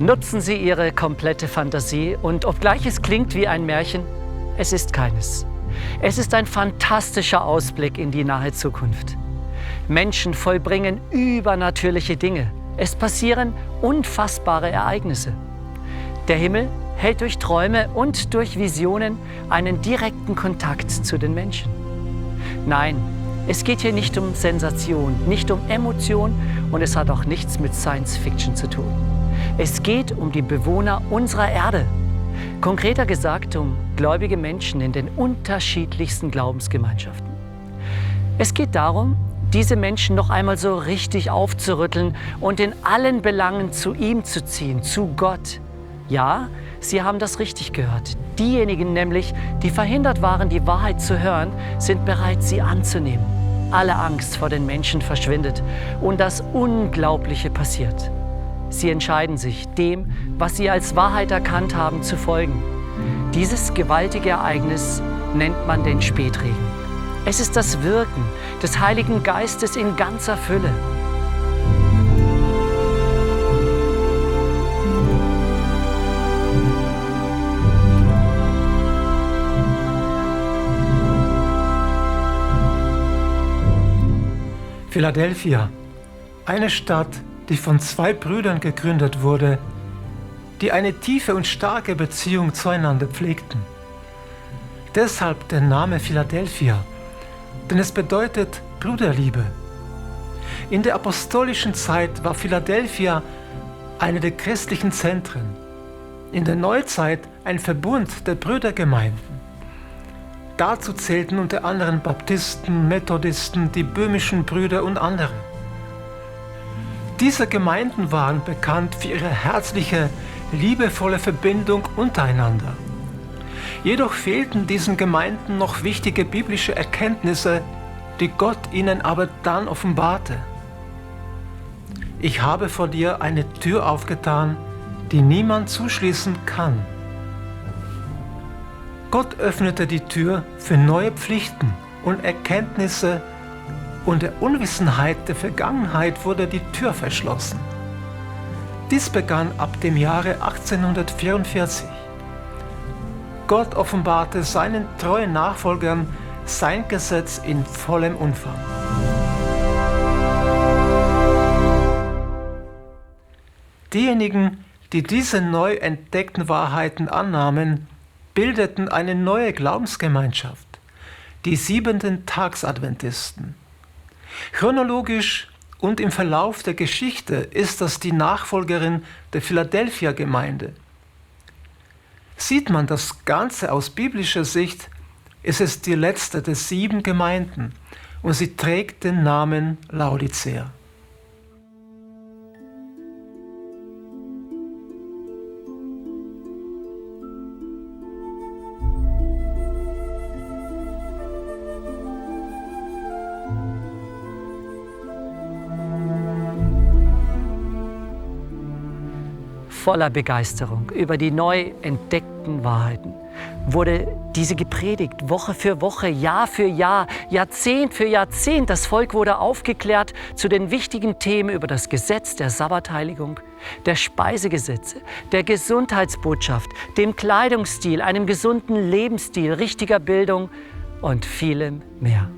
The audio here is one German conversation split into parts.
Nutzen Sie Ihre komplette Fantasie und obgleich es klingt wie ein Märchen, es ist keines. Es ist ein fantastischer Ausblick in die nahe Zukunft. Menschen vollbringen übernatürliche Dinge. Es passieren unfassbare Ereignisse. Der Himmel hält durch Träume und durch Visionen einen direkten Kontakt zu den Menschen. Nein, es geht hier nicht um Sensation, nicht um Emotion und es hat auch nichts mit Science Fiction zu tun. Es geht um die Bewohner unserer Erde. Konkreter gesagt um gläubige Menschen in den unterschiedlichsten Glaubensgemeinschaften. Es geht darum, diese Menschen noch einmal so richtig aufzurütteln und in allen Belangen zu ihm zu ziehen, zu Gott. Ja, Sie haben das richtig gehört. Diejenigen nämlich, die verhindert waren, die Wahrheit zu hören, sind bereit, sie anzunehmen. Alle Angst vor den Menschen verschwindet und das Unglaubliche passiert. Sie entscheiden sich, dem, was sie als Wahrheit erkannt haben, zu folgen. Dieses gewaltige Ereignis nennt man den Spätregen. Es ist das Wirken des Heiligen Geistes in ganzer Fülle. Philadelphia, eine Stadt, die von zwei Brüdern gegründet wurde, die eine tiefe und starke Beziehung zueinander pflegten. Deshalb der Name Philadelphia, denn es bedeutet Bruderliebe. In der apostolischen Zeit war Philadelphia eine der christlichen Zentren, in der Neuzeit ein Verbund der Brüdergemeinden. Dazu zählten unter anderem Baptisten, Methodisten, die böhmischen Brüder und andere. Diese Gemeinden waren bekannt für ihre herzliche, liebevolle Verbindung untereinander. Jedoch fehlten diesen Gemeinden noch wichtige biblische Erkenntnisse, die Gott ihnen aber dann offenbarte. Ich habe vor dir eine Tür aufgetan, die niemand zuschließen kann. Gott öffnete die Tür für neue Pflichten und Erkenntnisse und der Unwissenheit der Vergangenheit wurde die Tür verschlossen. Dies begann ab dem Jahre 1844. Gott offenbarte seinen treuen Nachfolgern sein Gesetz in vollem Umfang. Diejenigen, die diese neu entdeckten Wahrheiten annahmen, bildeten eine neue Glaubensgemeinschaft, die Siebenten-Tags-Adventisten. Chronologisch und im Verlauf der Geschichte ist das die Nachfolgerin der Philadelphia-Gemeinde. Sieht man das Ganze aus biblischer Sicht, ist es die letzte der 7 Gemeinden und sie trägt den Namen Laodicea. Voller Begeisterung über die neu entdeckten Wahrheiten wurde diese gepredigt, Woche für Woche, Jahr für Jahr, Jahrzehnt für Jahrzehnt. Das Volk wurde aufgeklärt zu den wichtigen Themen über das Gesetz der Sabbatheiligung, der Speisegesetze, der Gesundheitsbotschaft, dem Kleidungsstil, einem gesunden Lebensstil, richtiger Bildung und vielem mehr.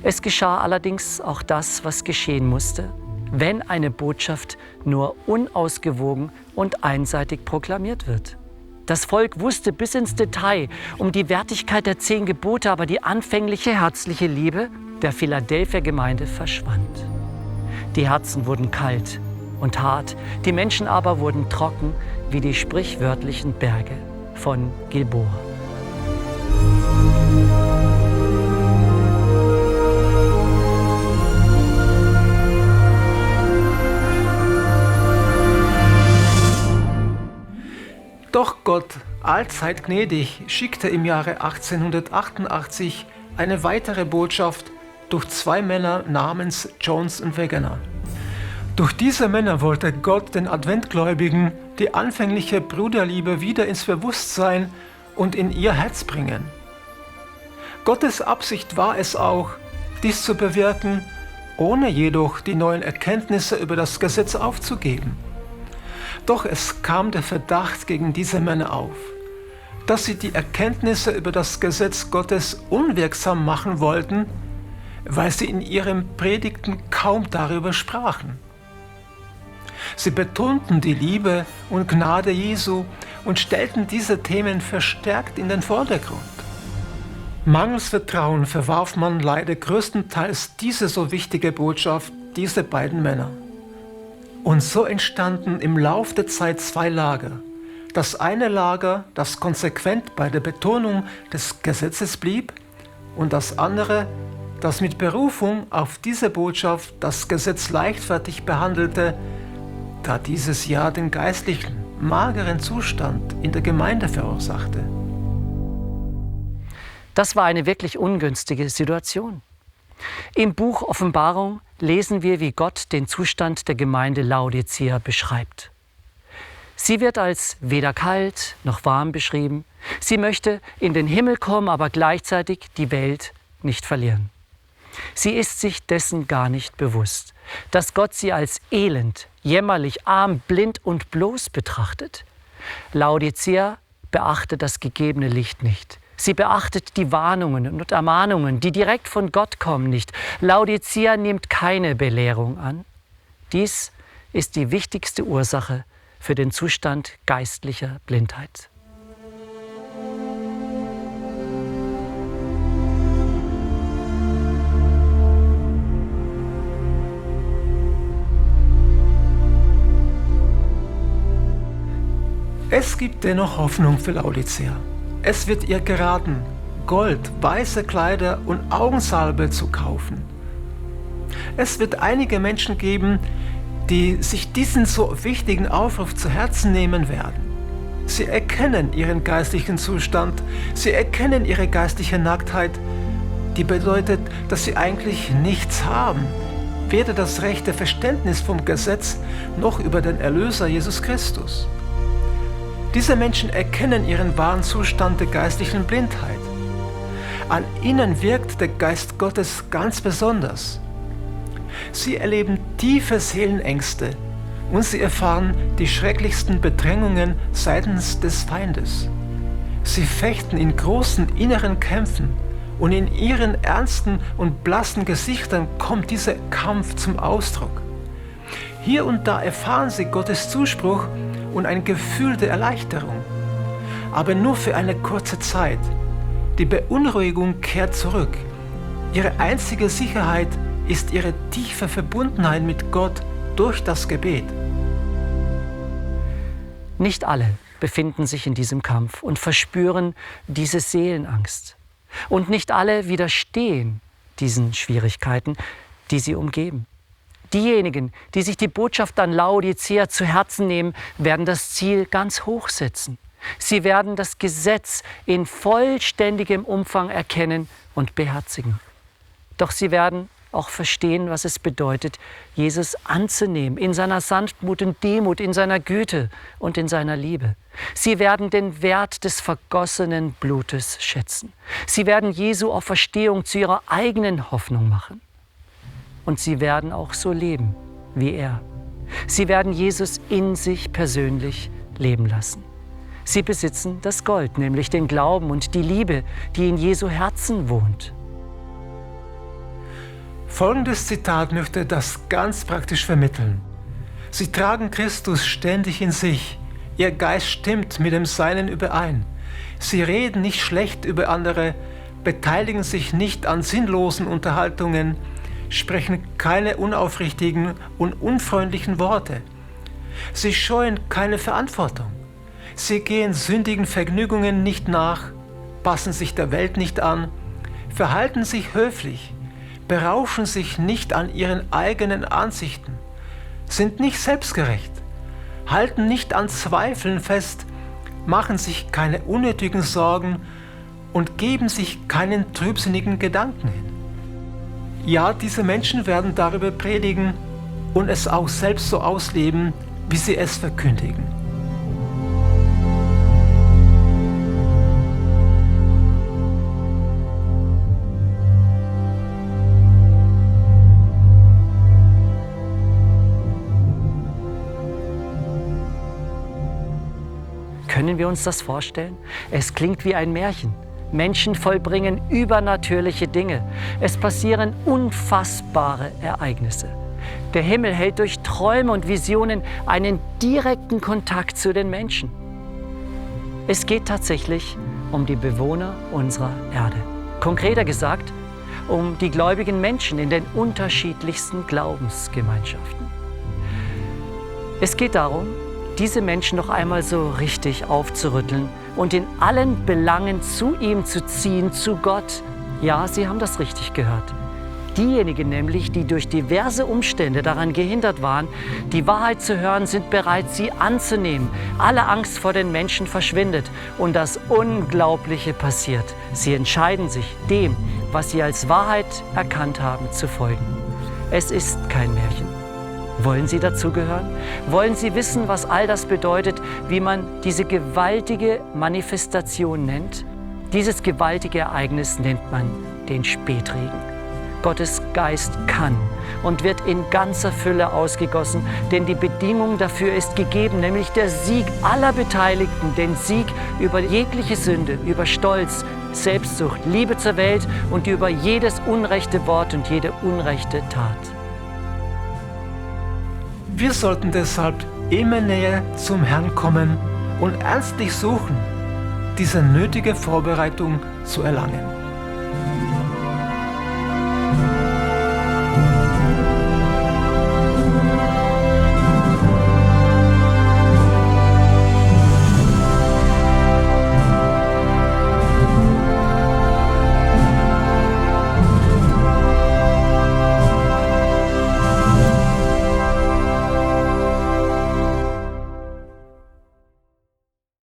Es geschah allerdings auch das, was geschehen musste, wenn eine Botschaft nur unausgewogen und einseitig proklamiert wird. Das Volk wusste bis ins Detail um die Wertigkeit der 10 Gebote, aber die anfängliche herzliche Liebe der Philadelphia-Gemeinde verschwand. Die Herzen wurden kalt und hart, die Menschen aber wurden trocken wie die sprichwörtlichen Berge von Gilboa. Doch Gott, allzeit gnädig, schickte im Jahre 1888 eine weitere Botschaft durch 2 Männer namens Jones und Wegener. Durch diese Männer wollte Gott den Adventgläubigen die anfängliche Bruderliebe wieder ins Bewusstsein und in ihr Herz bringen. Gottes Absicht war es auch, dies zu bewirken, ohne jedoch die neuen Erkenntnisse über das Gesetz aufzugeben. Doch es kam der Verdacht gegen diese Männer auf, dass sie die Erkenntnisse über das Gesetz Gottes unwirksam machen wollten, weil sie in ihren Predigten kaum darüber sprachen. Sie betonten die Liebe und Gnade Jesu und stellten diese Themen verstärkt in den Vordergrund. Mangels Vertrauen verwarf man leider größtenteils diese so wichtige Botschaft dieser beiden Männer. Und so entstanden im Lauf der Zeit zwei Lager. Das eine Lager, das konsequent bei der Betonung des Gesetzes blieb, und das andere, das mit Berufung auf diese Botschaft das Gesetz leichtfertig behandelte, da dieses ja den geistlichen, mageren Zustand in der Gemeinde verursachte. Das war eine wirklich ungünstige Situation. Im Buch Offenbarung lesen wir, wie Gott den Zustand der Gemeinde Laodicea beschreibt. Sie wird als weder kalt noch warm beschrieben. Sie möchte in den Himmel kommen, aber gleichzeitig die Welt nicht verlieren. Sie ist sich dessen gar nicht bewusst, dass Gott sie als elend, jämmerlich, arm, blind und bloß betrachtet. Laodicea beachtet das gegebene Licht nicht. Sie beachtet die Warnungen und Ermahnungen, die direkt von Gott kommen, nicht. Laodicea nimmt keine Belehrung an. Dies ist die wichtigste Ursache für den Zustand geistlicher Blindheit. Es gibt dennoch Hoffnung für Laodicea. Es wird ihr geraten, Gold, weiße Kleider und Augensalbe zu kaufen. Es wird einige Menschen geben, die sich diesen so wichtigen Aufruf zu Herzen nehmen werden. Sie erkennen ihren geistlichen Zustand, sie erkennen ihre geistliche Nacktheit, die bedeutet, dass sie eigentlich nichts haben, weder das rechte Verständnis vom Gesetz noch über den Erlöser Jesus Christus. Diese Menschen erkennen ihren wahren Zustand der geistlichen Blindheit. An ihnen wirkt der Geist Gottes ganz besonders. Sie erleben tiefe Seelenängste und sie erfahren die schrecklichsten Bedrängungen seitens des Feindes. Sie fechten in großen inneren Kämpfen und in ihren ernsten und blassen Gesichtern kommt dieser Kampf zum Ausdruck. Hier und da erfahren sie Gottes Zuspruch und ein Gefühl der Erleichterung, aber nur für eine kurze Zeit. Die Beunruhigung kehrt zurück. Ihre einzige Sicherheit ist ihre tiefe Verbundenheit mit Gott durch das Gebet. Nicht alle befinden sich in diesem Kampf und verspüren diese Seelenangst. Und nicht alle widerstehen diesen Schwierigkeiten, die sie umgeben. Diejenigen, die sich die Botschaft an Laodicea zu Herzen nehmen, werden das Ziel ganz hoch setzen. Sie werden das Gesetz in vollständigem Umfang erkennen und beherzigen. Doch sie werden auch verstehen, was es bedeutet, Jesus anzunehmen, in seiner Sanftmut und Demut, in seiner Güte und in seiner Liebe. Sie werden den Wert des vergossenen Blutes schätzen. Sie werden Jesu Auferstehung zu ihrer eigenen Hoffnung machen. Und sie werden auch so leben wie er. Sie werden Jesus in sich persönlich leben lassen. Sie besitzen das Gold, nämlich den Glauben und die Liebe, die in Jesu Herzen wohnt. Folgendes Zitat möchte das ganz praktisch vermitteln. Sie tragen Christus ständig in sich. Ihr Geist stimmt mit dem Seinen überein. Sie reden nicht schlecht über andere, beteiligen sich nicht an sinnlosen Unterhaltungen, sprechen keine unaufrichtigen und unfreundlichen Worte. Sie scheuen keine Verantwortung. Sie gehen sündigen Vergnügungen nicht nach, passen sich der Welt nicht an, verhalten sich höflich, berauschen sich nicht an ihren eigenen Ansichten, sind nicht selbstgerecht, halten nicht an Zweifeln fest, machen sich keine unnötigen Sorgen und geben sich keinen trübsinnigen Gedanken hin. Ja, diese Menschen werden darüber predigen und es auch selbst so ausleben, wie sie es verkündigen. Können wir uns das vorstellen? Es klingt wie ein Märchen. Menschen vollbringen übernatürliche Dinge. Es passieren unfassbare Ereignisse. Der Himmel hält durch Träume und Visionen einen direkten Kontakt zu den Menschen. Es geht tatsächlich um die Bewohner unserer Erde. Konkreter gesagt, um die gläubigen Menschen in den unterschiedlichsten Glaubensgemeinschaften. Es geht darum, diese Menschen noch einmal so richtig aufzurütteln und in allen Belangen zu ihm zu ziehen, zu Gott. Ja, Sie haben das richtig gehört. Diejenigen nämlich, die durch diverse Umstände daran gehindert waren, die Wahrheit zu hören, sind bereit, sie anzunehmen. Alle Angst vor den Menschen verschwindet und das Unglaubliche passiert. Sie entscheiden sich, dem, was sie als Wahrheit erkannt haben, zu folgen. Es ist kein Märchen. Wollen Sie dazugehören? Wollen Sie wissen, was all das bedeutet, wie man diese gewaltige Manifestation nennt? Dieses gewaltige Ereignis nennt man den Spätregen. Gottes Geist kann und wird in ganzer Fülle ausgegossen, denn die Bedingung dafür ist gegeben, nämlich der Sieg aller Beteiligten, den Sieg über jegliche Sünde, über Stolz, Selbstsucht, Liebe zur Welt und über jedes unrechte Wort und jede unrechte Tat. Wir sollten deshalb immer näher zum Herrn kommen und ernstlich suchen, diese nötige Vorbereitung zu erlangen.